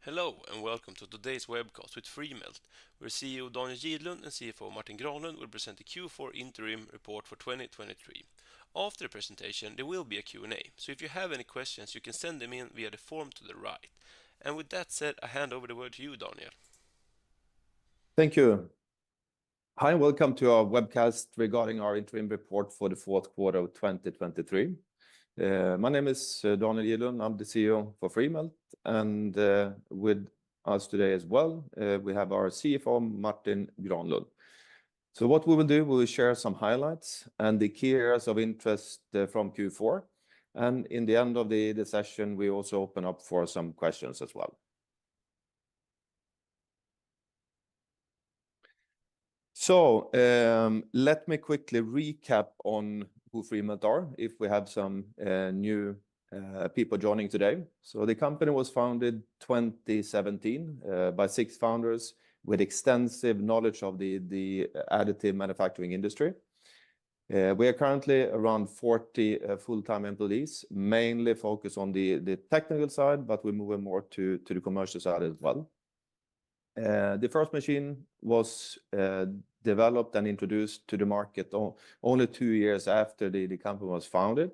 Hello and welcome to today's webcast with Freemelt, where CEO Daniel Gidlund and CFO Martin Granlund will present the Q4 Interim report for 2023. After the presentation, there will be a Q&A, so if you have any questions, you can send them in via the form to the right. And with that said, I hand over the word to you, Daniel. Thank you. Hi, and welcome to our webcast regarding our interim report for the fourth quarter of 2023. My name is Daniel Gidlund. I'm the CEO for Freemelt, and with us today as well, we have our CFO, Martin Granlund. So what we will do, we will share some highlights and the key areas of interest from Q4. And in the end of the session, we also open up for some questions as well. So let me quickly recap on who Freemelt are, if we have some new people joining today. So the company was founded 2017 by 6 founders with extensive knowledge of the additive manufacturing industry. We are currently around 40 full-time employees, mainly focused on the technical side, but we're moving more to the commercial side as well. The first machine was developed and introduced to the market only 2 years after the company was founded.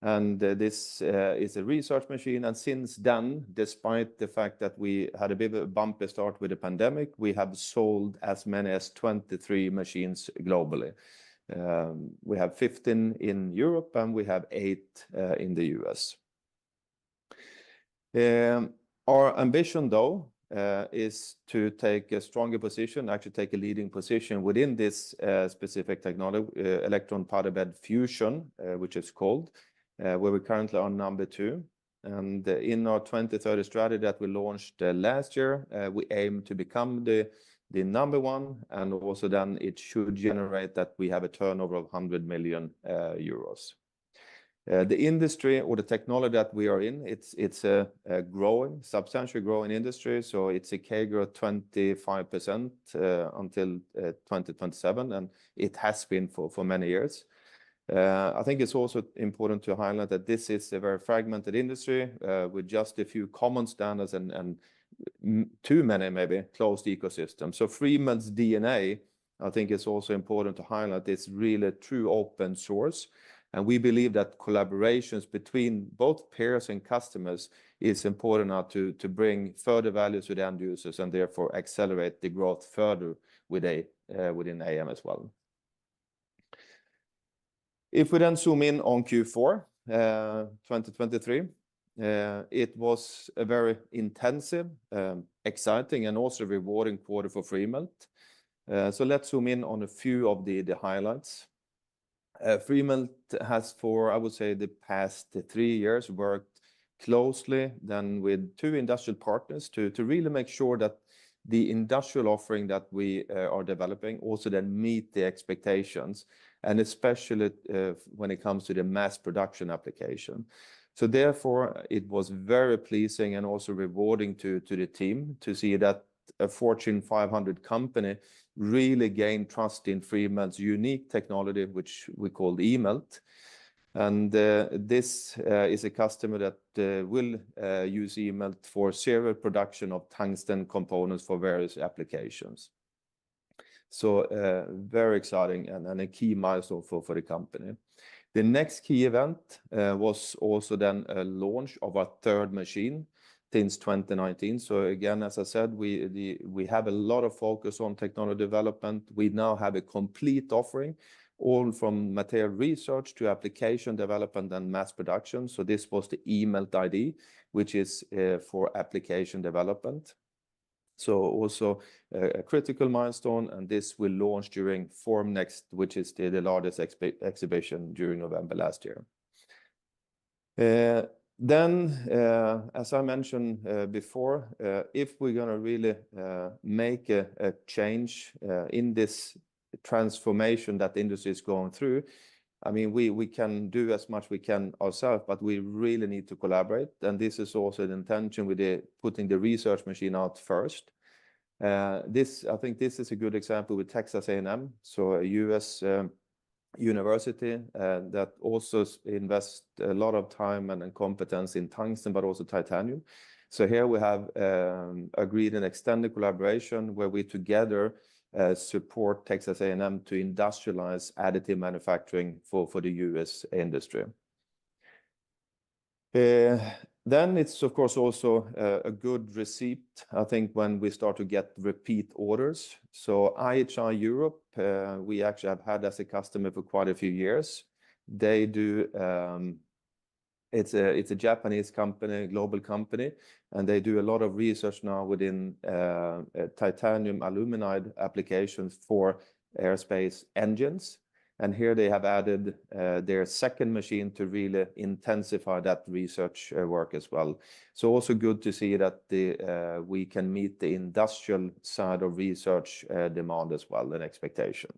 And this is a research machine. And since then, despite the fact that we had a bit of a bumpy start with the pandemic, we have sold as many as 23 machines globally. We have 15 in Europe and we have 8 in the US. Our ambition, though, is to take a stronger position, actually take a leading position within this specific technology, electron powder bed fusion, which is called, where we currently are number 2. And in our 2030 strategy that we launched last year, we aim to become the number 1, and also then it should generate that we have a turnover of 100 million euros. The industry or the technology that we are in, it's a growing, substantially growing industry. So it's a CAGR of 25% until 2027, and it has been for many years. I think it's also important to highlight that this is a very fragmented industry with just a few common standards and too many maybe closed ecosystems. So Freemelt's DNA, I think it's also important to highlight, it's really true open source. And we believe that collaborations between both peers and customers is important now to bring further value to the end users and therefore accelerate the growth further within AM as well. If we then zoom in on Q4 2023, it was a very intensive, exciting, and also rewarding quarter for Freemelt. So let's zoom in on a few of the highlights. Freemelt has for, I would say, the past 3 years worked closely then with 2 industrial partners to really make sure that the industrial offering that we are developing also then meet the expectations, and especially when it comes to the mass production application. So therefore, it was very pleasing and also rewarding to the team to see that a Fortune 500 company really gained trust in Freemelt's unique technology, which we call eMelt. And this is a customer that will use eMelt for serial production of tungsten components for various applications. So very exciting and a key milestone for the company. The next key event was also then a launch of our 3rd machine since 2019. So again, as I said, we have a lot of focus on technology development. We now have a complete offering, all from material research to application development and mass production. So this was the eMelt ID, which is for application development. So also a critical milestone, and this will launch during Formnext, which is the largest exhibition during November last year. Then, as I mentioned before, if we're going to really make a change in this transformation that the industry is going through, I mean, we can do as much we can ourselves, but we really need to collaborate. And this is also the intention with putting the research machine out first. I think this is a good example with Texas A&M, so a US university that also invests a lot of time and competence in tungsten, but also titanium. So here we have agreed an extended collaboration where we together support Texas A&M to industrialize additive manufacturing for the US industry. Then it's of course also a good receipt, I think, when we start to get repeat orders. So IHI Europe, we actually have had as a customer for quite a few years. They do, it's a Japanese company, global company, and they do a lot of research now within titanium aluminide applications for aerospace engines. And here they have added their second machine to really intensify that research work as well. So also good to see that we can meet the industrial side of research demand as well, and expectation.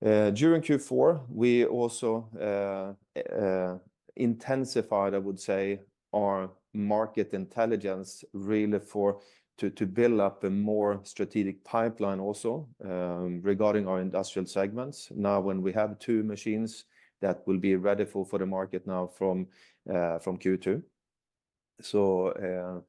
During Q4, we also intensified, I would say, our market intelligence really to build up a more strategic pipeline also regarding our industrial segments. Now, when we have 2 machines that will be ready for the market now from Q2. So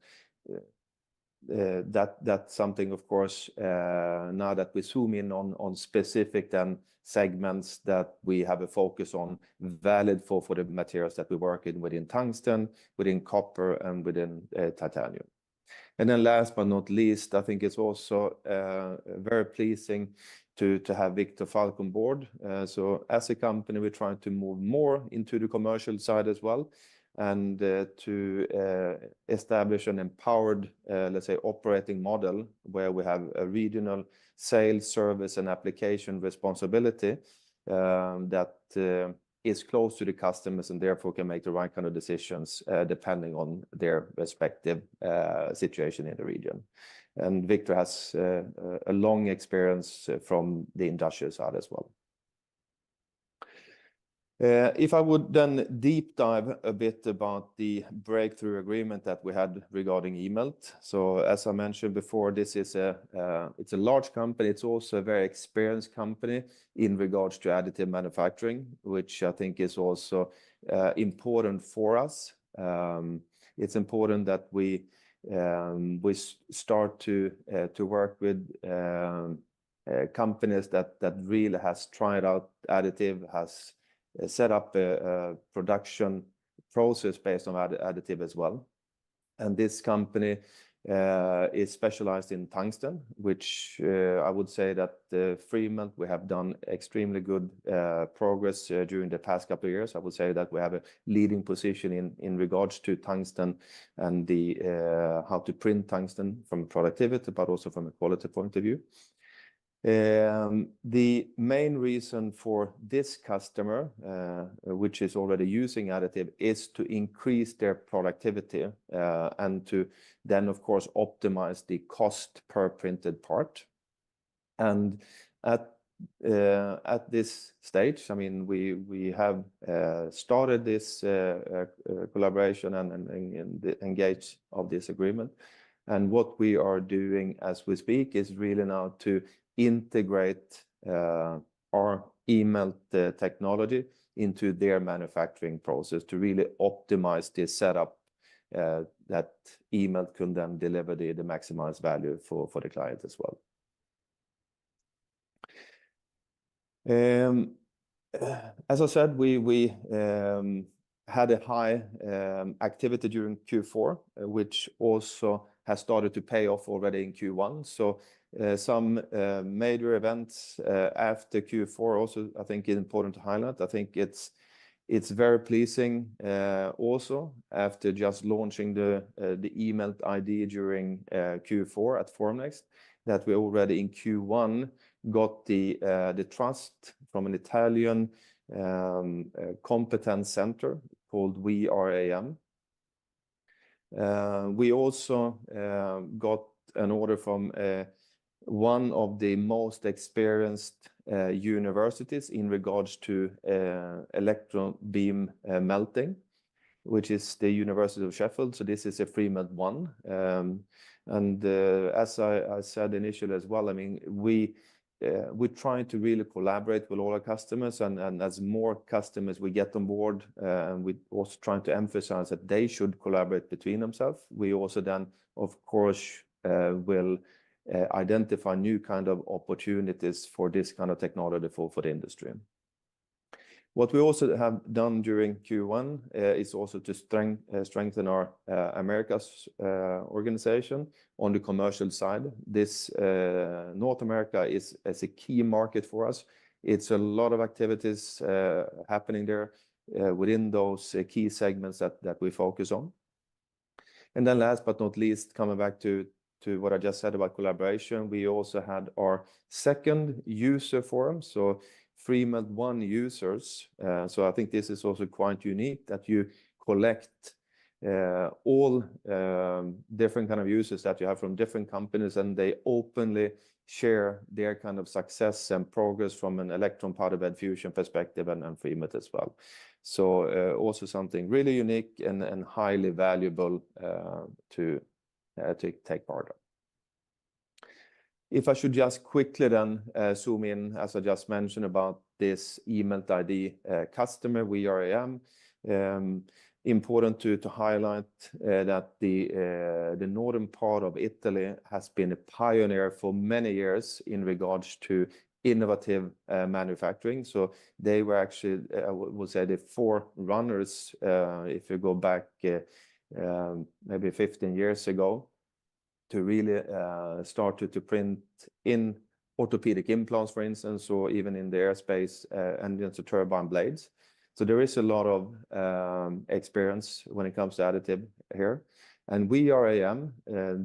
that's something, of course, now that we zoom in on specific then segments that we have a focus on, valid for the materials that we work in within tungsten, within copper, and within titanium. And then last but not least, I think it's also very pleasing to have Victor Falk on board. So as a company, we're trying to move more into the commercial side as well, and to establish an empowered, let's say, operating model where we have a regional sales, service, and application responsibility that is close to the customers and therefore can make the right kind of decisions depending on their respective situation in the region. And Victor has a long experience from the industrial side as well. If I would then deep dive a bit about the breakthrough agreement that we had regarding eMELT. So as I mentioned before, this is it's a large company. It's also a very experienced company in regards to additive manufacturing, which I think is also important for us. It's important that we start to work with companies that really has tried out additive, has set up a production process based on additive as well. And this company is specialized in tungsten, which I would say that Freemelt, we have done extremely good progress during the past couple of years. I would say that we have a leading position in regards to tungsten and the how to print tungsten from productivity, but also from a quality point of view. The main reason for this customer, which is already using additive, is to increase their productivity and to then, of course, optimize the cost per printed part. And at this stage, I mean, we have started this collaboration and engaged of this agreement. And what we are doing as we speak is really now to integrate our eMELT technology into their manufacturing process to really optimize this setup that eMELT can then deliver the maximized value for the client as well. As I said, we had a high activity during Q4, which also has started to pay off already in Q1. So some major events after Q4 also, I think, is important to highlight. I think it's very pleasing also after just launching the eMELT ID during Q4 at Formnext, that we already in Q1 got the trust from an Italian competence center called WeAreAM. We also got an order from one of the most experienced universities in regards to electron beam melting, which is the University of Sheffield. So this is a Freemelt 1. And as I said initially as well, I mean, we we're trying to really collaborate with all our customers, and as more customers we get on board, and we also trying to emphasize that they should collaborate between themselves. We also then, of course, will identify new kind of opportunities for this kind of technology for the industry. What we also have done during Q1 is also to strengthen our Americas organization on the commercial side. This North America is a key market for us. It's a lot of activities happening there within those key segments that we focus on. And then last but not least, coming back to what I just said about collaboration, we also had our second user forum, so Freemelt One users. So I think this is also quite unique that you collect all different kind of users that you have from different companies, and they openly share their kind of success and progress from an electron powder bed fusion perspective, and Freemelt as well. So also something really unique and highly valuable to take part of. If I should just quickly then zoom in, as I just mentioned, about this eMELT ID customer, VRAM. Important to highlight that the northern part of Italy has been a pioneer for many years in regards to innovative manufacturing. So they were actually, I would say, the forerunners, if you go back maybe 15 years ago, to really start to print in orthopedic implants, for instance, or even in the aerospace engines to turbine blades. So there is a lot of experience when it comes to additive here. And VRAM,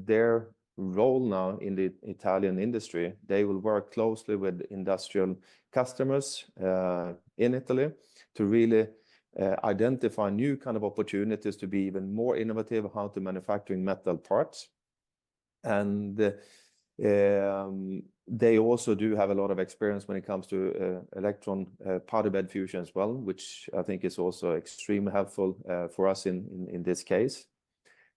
their role now in the Italian industry, they will work closely with industrial customers in Italy to really identify new kind of opportunities to be even more innovative how to manufacturing metal parts. And they also do have a lot of experience when it comes to electron powder bed fusion as well, which I think is also extremely helpful for us in this case.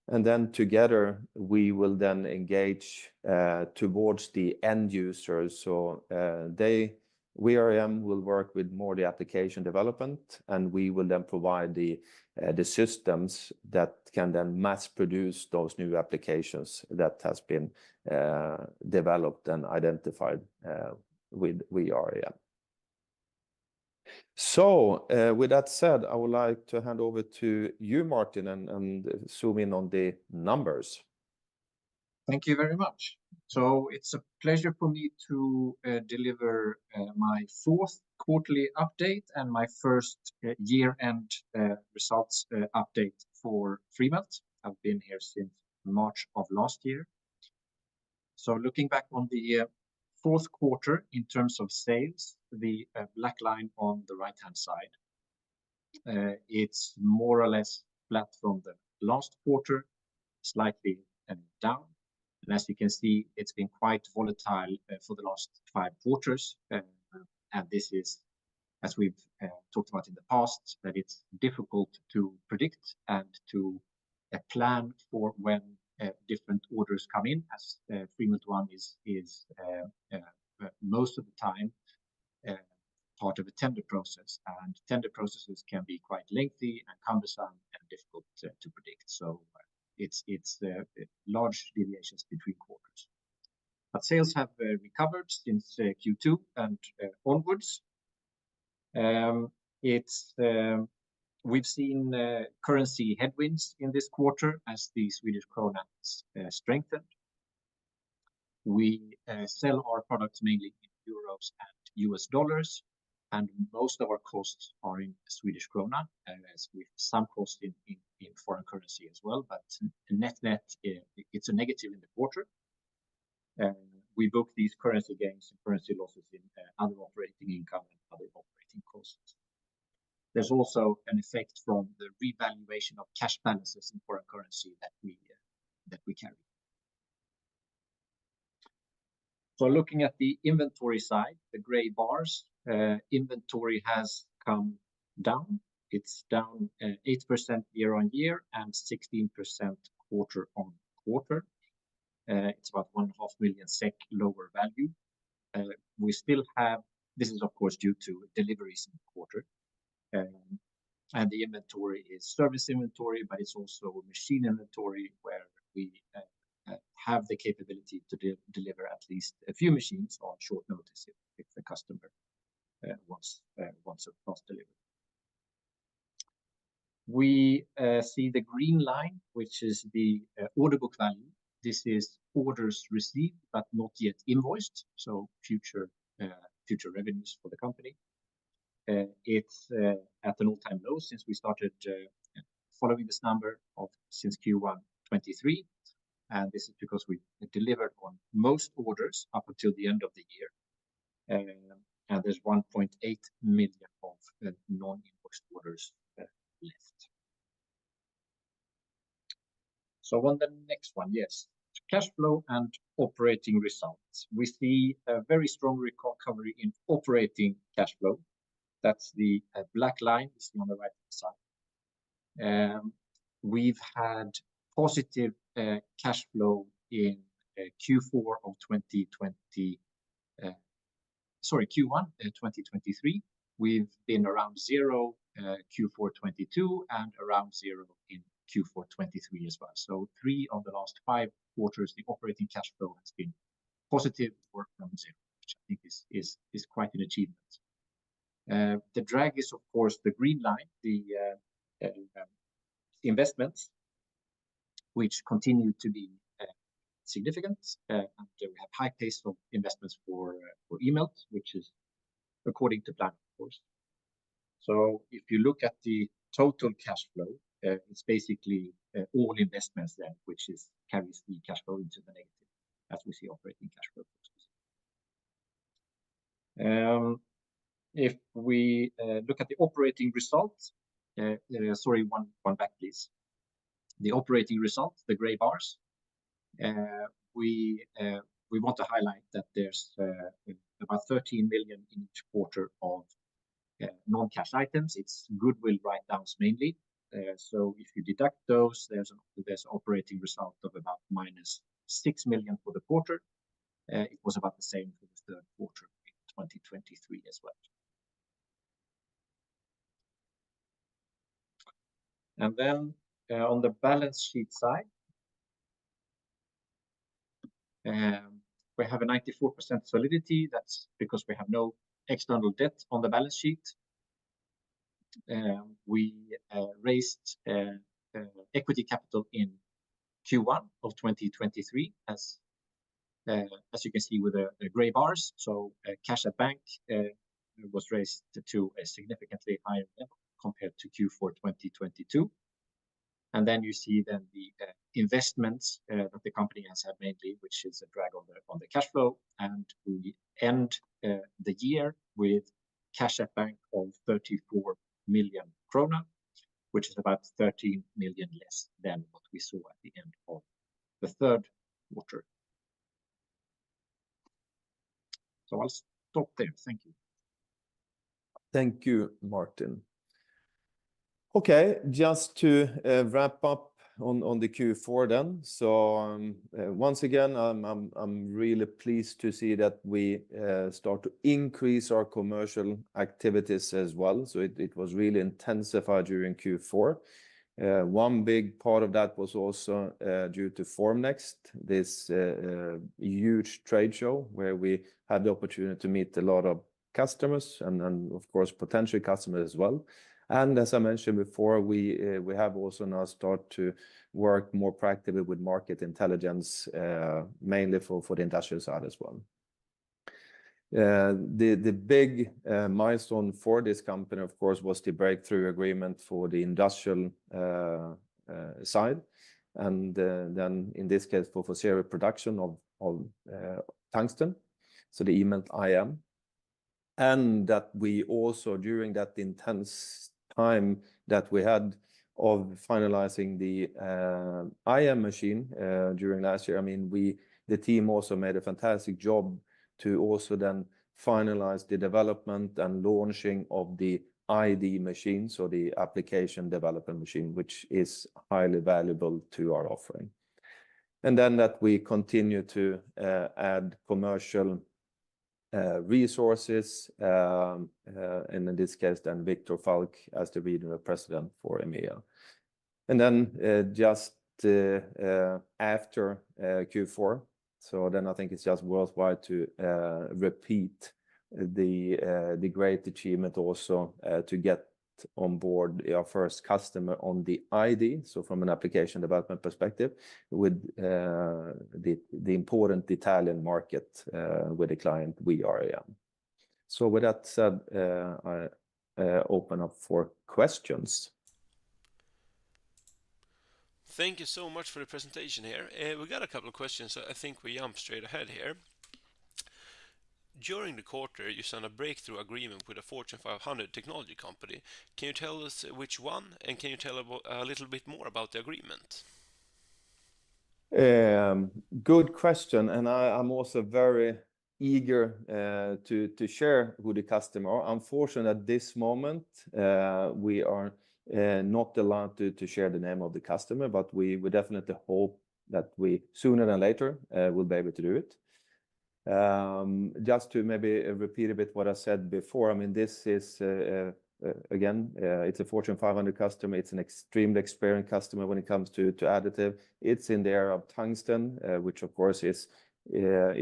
And then together we will then engage towards the end users. So VRAM will work with more the application development, and we will then provide the systems that can then mass produce those new applications that has been developed and identified with VRAM. So with that said, I would like to hand over to you, Martin, and zoom in on the numbers. Thank you very much. So it's a pleasure for me to deliver my fourth quarterly update and my first year-end results update for Freemelt. I've been here since March of last year. So looking back on the fourth quarter in terms of sales, the black line on the right-hand side, it's more or less flat from the last quarter, slightly down. And as you can see, it's been quite volatile for the last 5 quarters. And this is, as we've talked about in the past, that it's difficult to predict and to plan for when different orders come in, as Freemelt One is most of the time part of a tender process. And tender processes can be quite lengthy and cumbersome and difficult to predict. So it's large deviations between quarters. But sales have recovered since Q2 and onwards. We've seen currency headwinds in this quarter as the Swedish krona has strengthened. We sell our products mainly in euros and US dollars, and most of our costs are in Swedish krona, as we have some costs in foreign currency as well, but net, it's a negative in the quarter. We book these currency gains and currency losses in other operating income and other operating costs. There's also an effect from the revaluation of cash balances in foreign currency that we carry. So looking at the inventory side, the gray bars, inventory has come down. It's down 8% year on year and 16% quarter on quarter. It's about 1.5 million SEK lower value. we still have, this is of course due to deliveries in the quarter. And the inventory is service inventory, but it's also machine inventory where we have the capability to deliver at least a few machines on short notice if the customer wants a fast delivery. We see the green line, which is the order book value. This is orders received but not yet invoiced, so future revenues for the company. It's at an all-time low since we started following this number since Q1 23, and this is because we delivered on most orders up until the end of the year, and there's 1.8 million of non-invoiced orders left. So on the next one, yes, cash flow and operating results. We see a very strong recovery in operating cash flow. That's the black line you see on the right side. We've had positive cash flow in Q1 2023. We've been around 0 Q4 22 and around 0 in Q4 23 as well. So 3 of the last 5 quarters, the operating cash flow has been positive or from 0, which I think is quite an achievement. The drag is, of course, the green line, the investments, which continue to be significant. And we have high pace of investments for Freemelt, which is according to plan, of course. So if you look at the total cash flow, it's basically all investments then, which carries the cash flow into the negative, as we see operating cash flow. If we look at the operating results, sorry, one back, please. The operating results, the gray bars, we want to highlight that there's about 13 million in each quarter of non-cash items. It's goodwill write-downs mainly. So if you deduct those, there's an operating result of about minus 6 million for the quarter. It was about the same for the third quarter in 2023 as well. And then on the balance sheet side, we have a 94% solidity. That's because we have no external debt on the balance sheet. We raised equity capital in Q1 of 2023, as you can see with the gray bars. So cash at bank was raised to a significantly higher level compared to Q4 2022. And then you see then the investments that the company has had mainly, which is a drag on the cash flow. And we end the year with cash at bank of 34 million krona, which is about 13 million less than what we saw at the end of the third quarter. So I'll stop there. Thank you. Thank you, Martin. Okay, just to wrap up on the Q4 then. So once again, I'm really pleased to see that we start to increase our commercial activities as well. So it was really intensified during Q4. One big part of that was also due to Formnext, this huge trade show where we had the opportunity to meet a lot of customers and of course potential customers as well. And as I mentioned before, we have also now started to work more proactively with market intelligence, mainly for the industrial side as well. The big milestone for this company, of course, was the breakthrough agreement for the industrial side, and then in this case for serial production of tungsten, so the eMELT IM, and that we also during that intense time that we had of finalizing the IM machine during last year. I mean, the team also made a fantastic job to also then finalize the development and launching of the ID machine, so the application development machine, which is highly valuable to our offering. And then that we continue to add commercial resources, and in this case, then Victor Falk as the regional president for EMEA. And then just after Q4, so then I think it's just worthwhile to repeat the great achievement also to get on board our first customer on the ID, so from an application development perspective, with the important Italian market with the client VRAM. So with that said, I open up for questions. Thank you so much for the presentation here. We got a couple of questions, so I think we jump straight ahead here. During the quarter, you signed a breakthrough agreement with a Fortune 500 technology company. Can you tell us which one, and can you tell a little bit more about the agreement? Good question, and I'm also very eager to share who the customer are. Unfortunately, at this moment, we are not allowed to share the name of the customer, but we definitely hope that we sooner than later will be able to do it. Just to maybe repeat a bit what I said before, I mean, this is again, it's a Fortune 500 customer. It's an extremely experienced customer when it comes to additive. It's in the area of tungsten, which of course is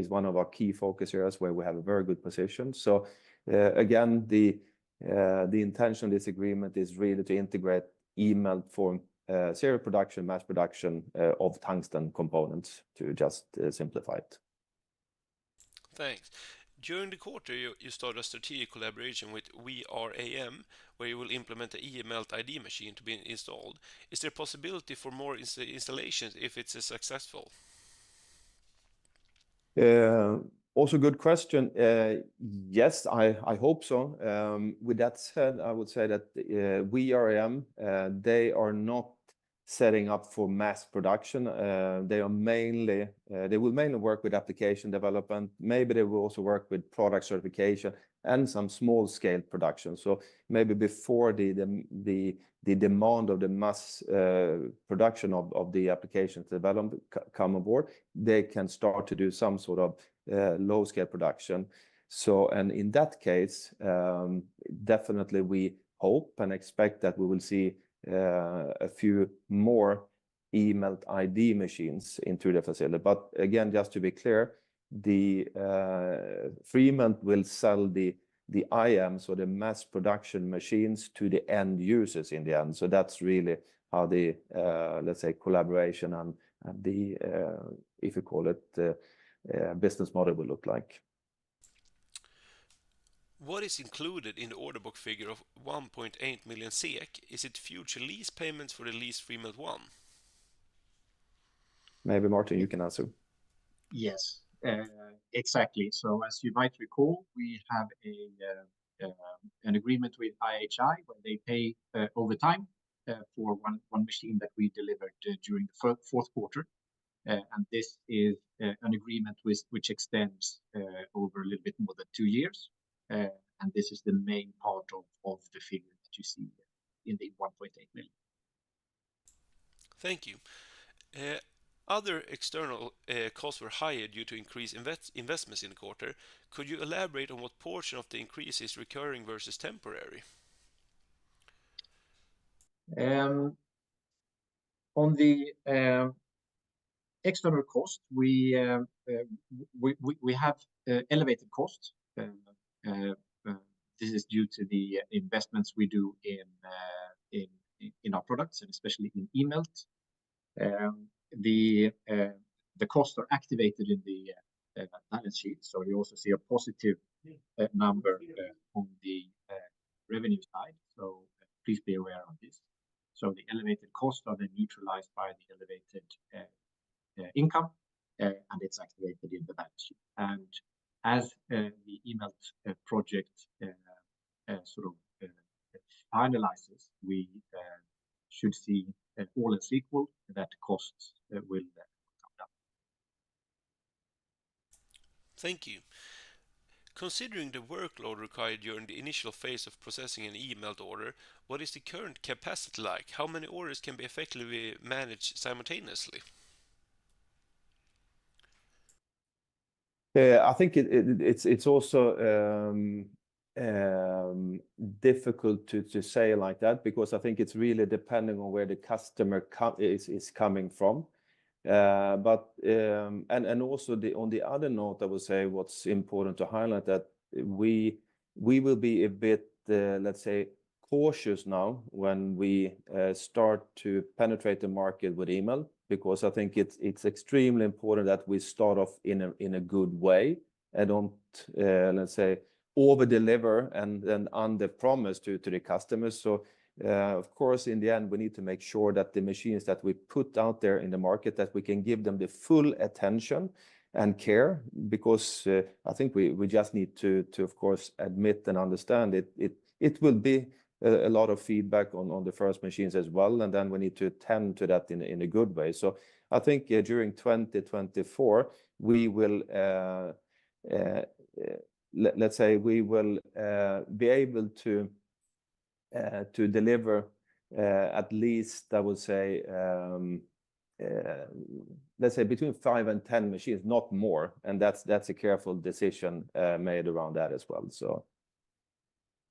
one of our key focus areas where we have a very good position. So again, the intention of this agreement is really to integrate eMELT for serial production, mass production of tungsten components, to just simplify it. Thanks. During the quarter, you started a strategic collaboration with VRAM, where you will implement the eMELT ID machine to be installed. Is there a possibility for more installations if it's successful? Also good question. Yes, I hope so. With that said, I would say that VRAM, they are not setting up for mass production. They will mainly work with application development. Maybe they will also work with product certification and some small scale production. So maybe before the demand of the mass production of the applications development come aboard, they can start to do some sort of low scale production. So, and in that case, definitely we hope and expect that we will see a few more eMELT ID machines into the facility. But again, just to be clear, the Freemelt will sell the IM, so the mass production machines, to the end users in the end. So that's really how the let's say collaboration and the if you call it business model will look like. What is included in the order book figure of 1.8 million SEK? Is it future lease payments for the leased Freemelt 1? Maybe Martin, you can answer. Yes, exactly. So as you might recall, we have an agreement with IHI where they pay over time for one machine that we delivered during the fourth quarter. And this is an agreement which extends over a little bit more than 2 years. And this is the main part of the figure that you see in the 1.8 million. Thank you. Other external costs were higher due to increased investments in the quarter. Could you elaborate on what portion of the increase is recurring versus temporary? On the external cost, we have elevated costs. This is due to the investments we do in our products, and especially in eMELT. The costs are activated in the balance sheet, so you also see a positive number on the revenue side. So please be aware of this. So the elevated costs are then neutralized by the elevated income, and it's activated in the balance sheet. And as the eMELT project sort of finalizes, we should see all else equal that costs will come down. Thank you. Considering the workload required during the initial phase of processing an eMELT order, what is the current capacity like? How many orders can be effectively managed simultaneously? I think it's also difficult to say like that, because I think it's really depending on where the customer is coming from. But and also on the other note, I would say what's important to highlight that we will be a bit, let's say, cautious now when we start to penetrate the market with email, because I think it's extremely important that we start off in a good way and don't, let's say, over-deliver and then under-promise to the customers. So, of course, in the end, we need to make sure that the machines that we put out there in the market, that we can give them the full attention and care, because I think we just need to of course admit and understand it will be a lot of feedback on the first machines as well, and then we need to tend to that in a good way. So I think during 2024 we will let's say we will be able to deliver at least, I would say, let's say between 5 and 10 machines, not more, and that's a careful decision made around that as well. So,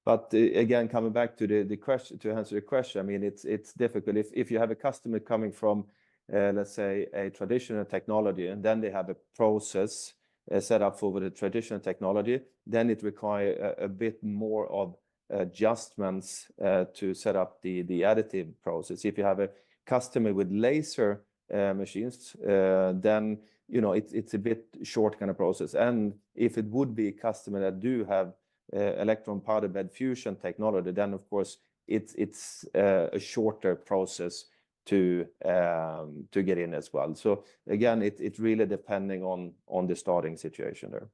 but again, coming back to the question, to answer the question, I mean, it's difficult if you have a customer coming from let's say a traditional technology, and then they have a process set up for the traditional technology, then it requires a bit more of adjustments to set up the additive process. If you have a customer with laser machines, then you know it's a bit short kind of process. And if it would be a customer that do have electron powder bed fusion technology, then of course it's a shorter process to get in as well. So again, it's really depending on the starting situation there.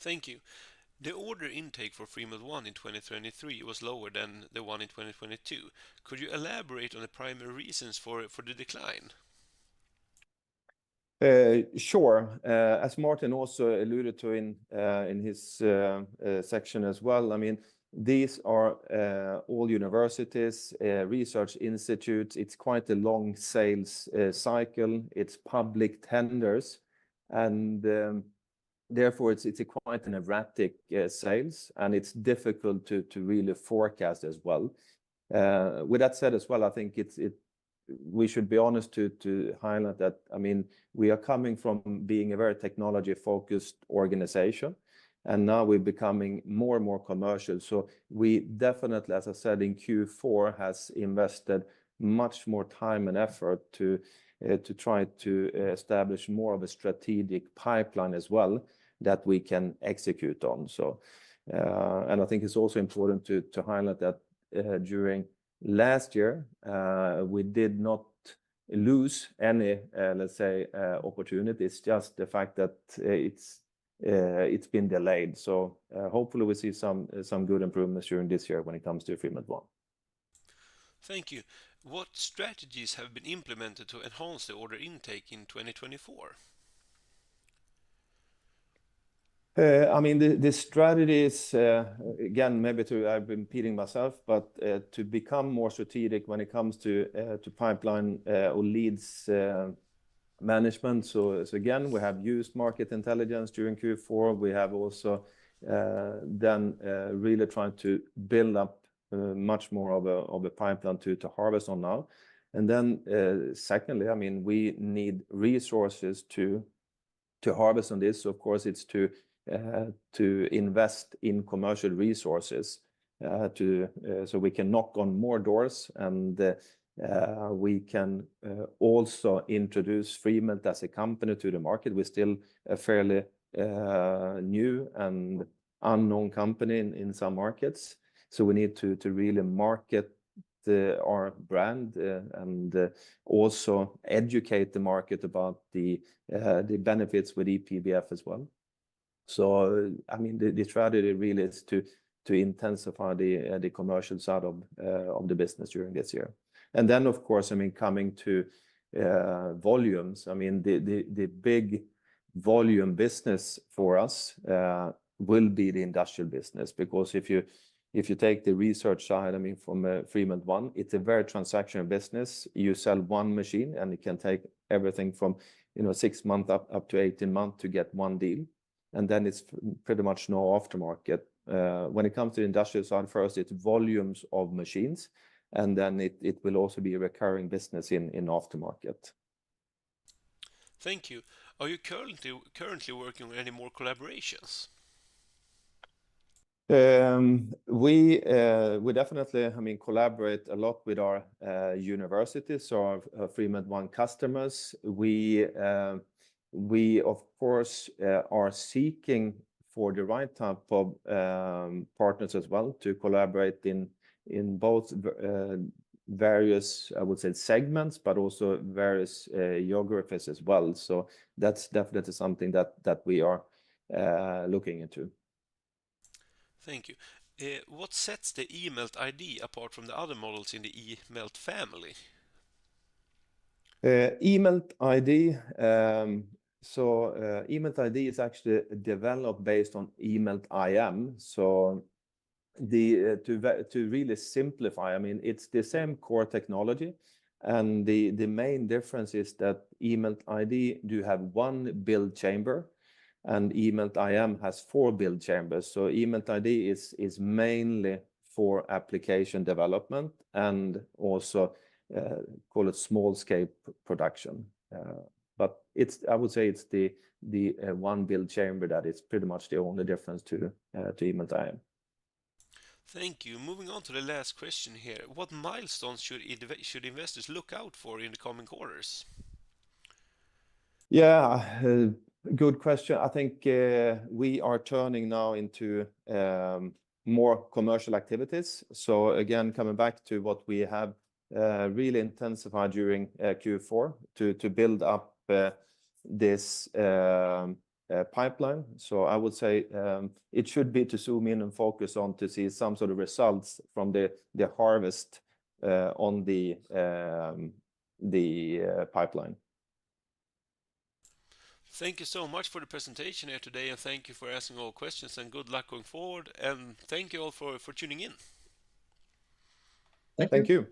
Thank you. The order intake for Freemelt 1 in 2023 was lower than the one in 2022. Could you elaborate on the primary reasons for the decline? Sure. As Martin also alluded to in his section as well, I mean, these are all universities, research institutes. It's quite a long sales cycle. It's public tenders, and therefore it's quite an erratic sales, and it's difficult to really forecast as well. With that said as well, I think we should be honest to highlight that, I mean, we are coming from being a very technology-focused organization, and now we're becoming more and more commercial. So we definitely, as I said, in Q4 has invested much more time and effort to try to establish more of a strategic pipeline as well that we can execute on. So, and I think it's also important to highlight that during last year, we did not lose any, let's say, opportunity. It's just the fact that it's been delayed. So hopefully we see some good improvements during this year when it comes to Freemelt 1. Thank you. What strategies have been implemented to enhance the order intake in 2024? I mean, the strategy is, again, maybe I've been repeating myself, but to become more strategic when it comes to pipeline or leads management. So again, we have used market intelligence during Q4. We have also then really trying to build up much more of a pipeline to harvest on now. And then secondly, I mean, we need resources to harvest on this. So of course, it's to invest in commercial resources so we can knock on more doors, and we can also introduce Freemelt as a company to the market. We're still a fairly new and unknown company in some markets, so we need to really market our brand and also educate the market about the benefits with ePBF as well. So, I mean, the strategy really is to intensify the commercial side of the business during this year. And then, of course, I mean, coming to volumes, I mean, the big volume business for us will be the industrial business, because if you take the research side, I mean, from Freemelt 1, it's a very transactional business. You sell one machine, and it can take everything from 6 months up to 18 months to get one deal. and then it's pretty much no aftermarket. When it comes to the industrial side, first it's volumes of machines, and then it will also be a recurring business in aftermarket. Thank you. Are you currently working on any more collaborations? We definitely, I mean, collaborate a lot with our universities, so our Freemelt One customers. We of course are seeking for the right type of partners as well to collaborate in both various, I would say, segments, but also various geographies as well. So that's definitely something that we are looking into. Thank you. What sets the eMelt ID apart from the other models in the eMelt family? eMelt ID. eMelt ID is actually developed based on eMelt IM. So to really simplify, I mean, it's the same core technology, and the main difference is that eMelt ID do have one build chamber, and eMelt IM has 4 build chambers. So eMelt ID is mainly for application development and also call it small scale production. But I would say it's the one build chamber that is pretty much the only difference to eMelt IM. Thank you. Moving on to the last question here. What milestones should investors look out for in the coming quarters? Yeah, good question. I think we are turning now into more commercial activities. So again, coming back to what we have really intensified during Q4 to build up this pipeline. So I would say it should be to zoom in and focus on to see some sort of results from the harvest on the pipeline. Thank you so much for the presentation here today, and thank you for asking all questions, and good luck going forward. And thank you all for tuning in. Thank Thank you.